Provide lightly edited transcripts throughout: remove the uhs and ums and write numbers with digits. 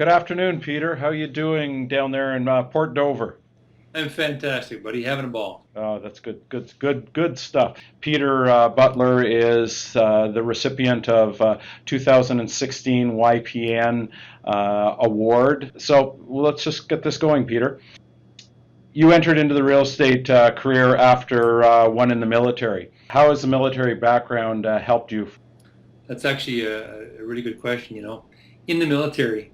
Good afternoon, Peter. How you doing down there in Port Dover? I'm fantastic, buddy. Having a ball. Oh, that's good, good stuff. Peter Butler is the recipient of 2016 YPN award. So let's just get this going, Peter. You entered into the real estate career after one in the military. How has the military background helped you? That's actually a really good question. In the military,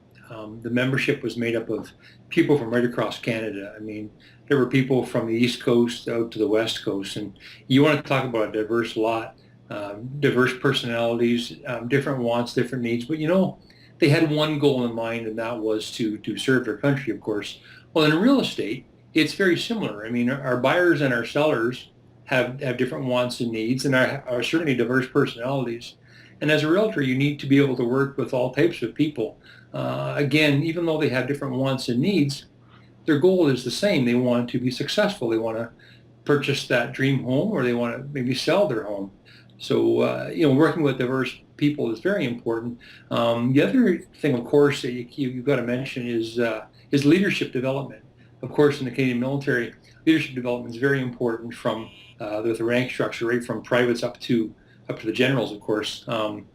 the membership was made up of people from right across Canada. I mean, there were people from the East Coast out to the West Coast, and you want to talk about a diverse lot, diverse personalities, different wants, different needs. But they had one goal in mind, and that was to serve their country, of course. Well, in real estate, it's very similar. I mean, our buyers and our sellers have different wants and needs, and are certainly diverse personalities. And as a realtor, you need to be able to work with all types of people. Again, even though they have different wants and needs, their goal is the same. They want to be successful. They want to purchase that dream home, or they want to maybe sell their home. So, working with diverse people is very important. The other thing, of course, that you've got to mention is leadership development. Of course, in the Canadian military, leadership development is very important from the rank structure, right from privates up to the generals, of course. And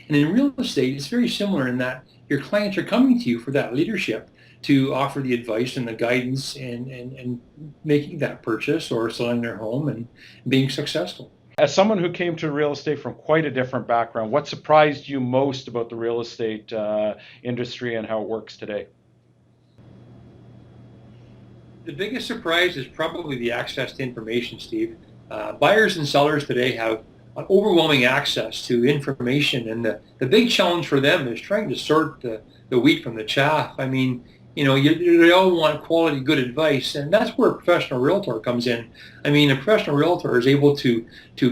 in real estate, it's very similar in that your clients are coming to you for that leadership to offer the advice and the guidance and making that purchase or selling their home and being successful. As someone who came to real estate from quite a different background, what surprised you most about the real estate industry and how it works today? The biggest surprise is probably the access to information, Steve. Buyers and sellers today have overwhelming access to information, and the big challenge for them is trying to sort the wheat from the chaff. I mean, they all want quality, good advice, and that's where a professional realtor comes in. I mean, a professional realtor is able to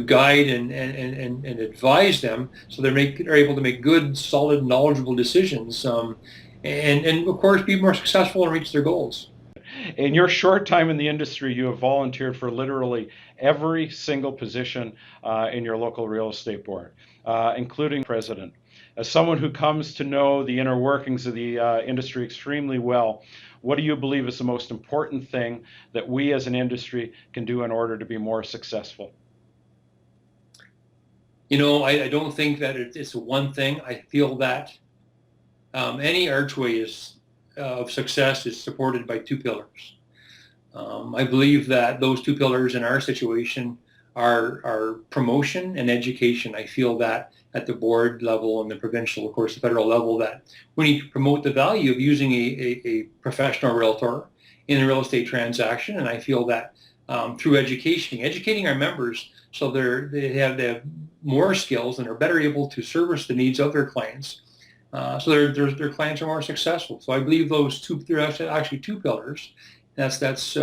guide and advise them, so they're able to make good, solid, knowledgeable decisions, and of course be more successful and reach their goals. In your short time in the industry, you have volunteered for literally every single position in your local real estate board, including president. As someone who comes to know the inner workings of the industry extremely well, what do you believe is the most important thing that we as an industry can do in order to be more successful? I don't think that it's one thing. I feel that any archway of success is supported by two pillars. I believe that those two pillars in our situation are promotion and education. I feel that at the board level and the provincial, of course, the federal level, that we need to promote the value of using a professional realtor in a real estate transaction. And I feel that through educating our members so they have more skills and are better able to service the needs of their clients. So their clients are more successful. So I believe there are actually two pillars. That's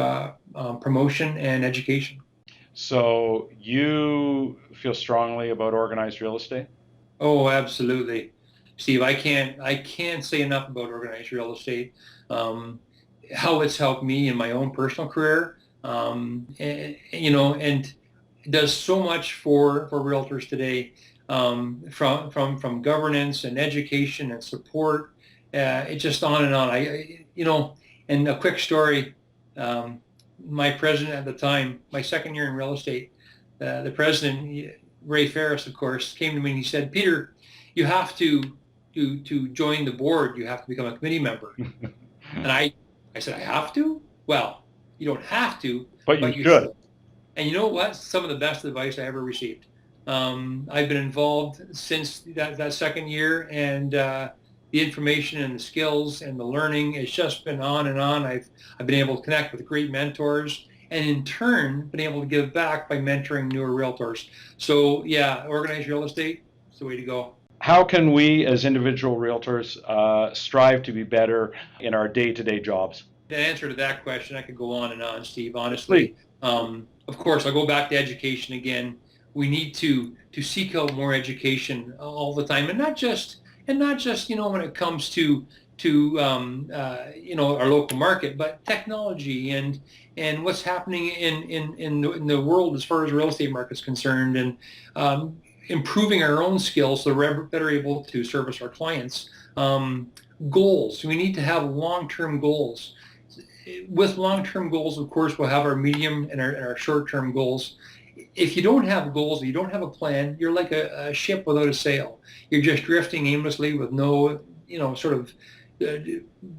promotion and education. So you feel strongly about organized real estate? Oh, absolutely, Steve. I can't say enough about organized real estate. Um, how it's helped me in my own personal career. And it does so much for realtors today, from governance and education and support. It's just on and on. And a quick story. Um, my president at the time, my second year in real estate, the president, Ray Ferris, of course, came to me and he said, "Peter, you have to join the board. You have to become a committee member." And I said, "I have to?" Well, you don't have to, But you but you should. should. And you know what? Some of the best advice I ever received. I've been involved since that second year, and the information and the skills and the learning has just been on and on. I've been able to connect with great mentors, and in turn, been able to give back by mentoring newer realtors. So yeah, organized real estate is the way to go. How can we as individual realtors strive to be better in our day-to-day jobs? The answer to that question, I could go on and on, Steve. Please. Honestly, of course, I'll go back to education again. We need to seek out more education all the time, and not just when it comes to our local market, but technology and what's happening in the world as far as real estate market is concerned, and improving our own skills so we're better able to service our clients. Goals. We need to have long-term goals. With long-term goals, of course, we'll have our medium and our short-term goals. If you don't have goals, you don't have a plan, you're like a ship without a sail. You're just drifting aimlessly with no, sort of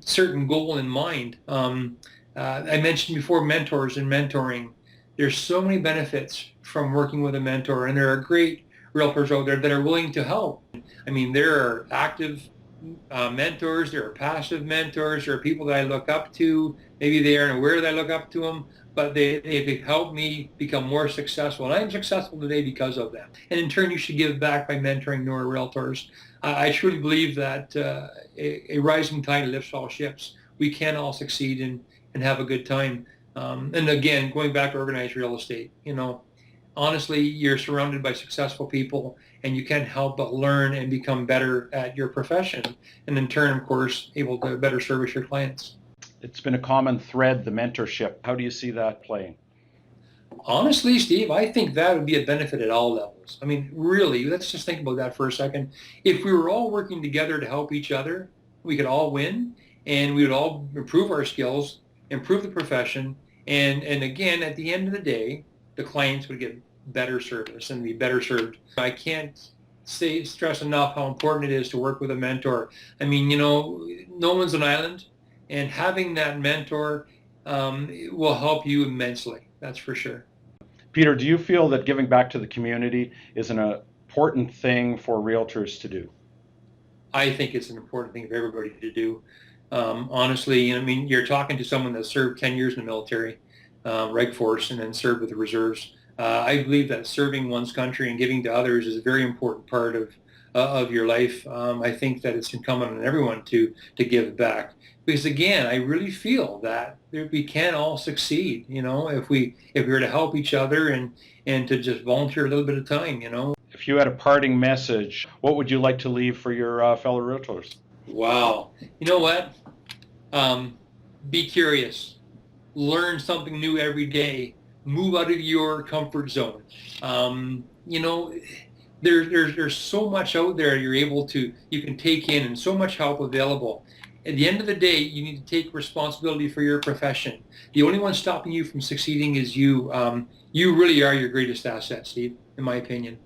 certain goal in mind. I mentioned before mentors and mentoring. There's so many benefits from working with a mentor, and there are great realtors out there that are willing to help. I mean, there are active mentors, there are passive mentors, there are people that I look up to. Maybe they aren't aware that I look up to them, but they've helped me become more successful. And I'm successful today because of them. And in turn, you should give back by mentoring newer realtors. I truly believe that a rising tide lifts all ships. We can all succeed and have a good time. And again, going back to organized real estate, honestly, you're surrounded by successful people, and you can't help but learn and become better at your profession, and in turn, of course, able to better service your clients. It's been a common thread, the mentorship. How do you see that playing? Honestly, Steve, I think that would be a benefit at all levels. I mean, really, let's just think about that for a second. If we were all working together to help each other, we could all win, and we would all improve our skills, improve the profession, and again, at the end of the day, the clients would get better service and be better served. I can't stress enough how important it is to work with a mentor. I mean, no one's an island, and having that mentor will help you immensely. That's for sure. Peter, do you feel that giving back to the community is an important thing for realtors to do? I think it's an important thing for everybody to do. Honestly, I mean, you're talking to someone that served 10 years in the military, Reg Force, and then served with the reserves. I believe that serving one's country and giving to others is a very important part of your life. I think that it's incumbent on everyone to give back, because again, I really feel that we can all succeed. If we were to help each other and to just volunteer a little bit of time. If you had a parting message, what would you like to leave for your fellow realtors? Wow. You know what? Be curious. Learn something new every day. Move out of your comfort zone. There's so much out there you can take in, and so much help available. At the end of the day, you need to take responsibility for your profession. The only one stopping you from succeeding is you. You really are your greatest asset, Steve, in my opinion.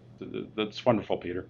That's wonderful, Peter.